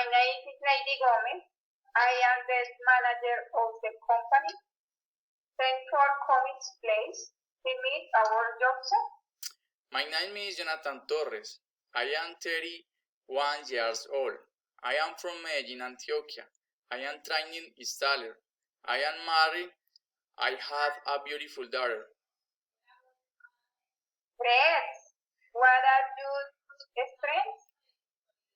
My name is Lady Gomez. I am the manager of the company. Thanks for coming to place to meet our job. My name is Jonathan Torres. I am 31 years old. I am from Medellin, Antioquia. I am training installer. I am married. I have a beautiful daughter. Great. What are your strengths?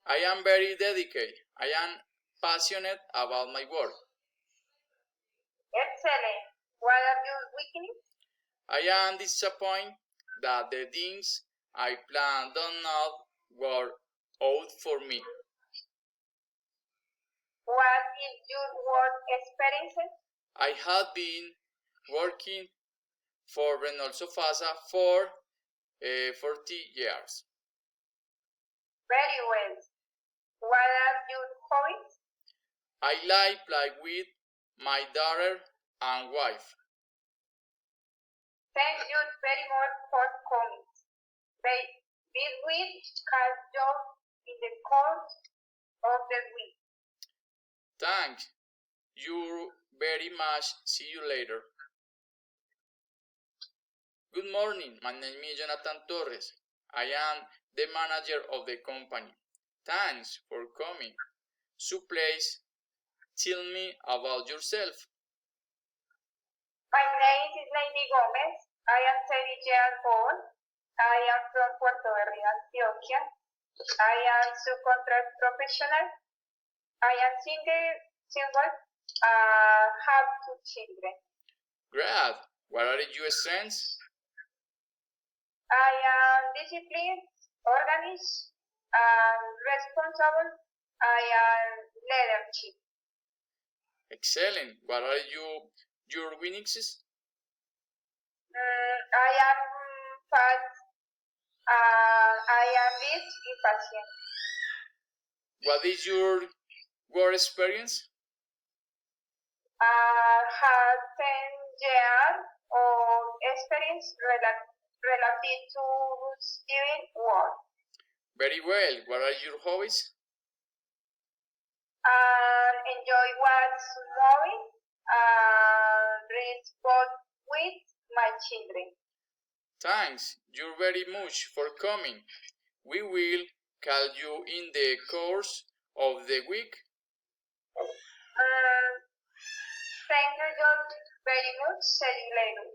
I am very dedicated. I am passionate about my work. Excellent. What are your weaknesses? I am disappointed that the things I planned do not work out for me. What is your work experience? I have been working for Renault Sofasa for 40 years. Very well. What are your hobbies? I like play with my daughter and wife. Thank you very much for coming. This week has job in the course of the week. Thank you very much. See you later. Good morning. My name is Jonathan Torres. I am the manager of the company. Thanks for coming. So please tell me about yourself. My name is Lady Gomez. I am 30 years old. I am from Puerto Rico, Antioquia. I am subcontract professional. I am single, have 2 children. Great. What are your strengths? I am disciplined, organized, and responsible. I am leadership. Excellent. What are your weaknesses? I am fast. I am impatient. What is your work experience? Have 10 years of experience relative to doing work. Very well. What are your hobbies? Enjoy watch movies and read books with my children. Thanks you very much for coming. We will call you in the course of the week. Thank you very much. See you later.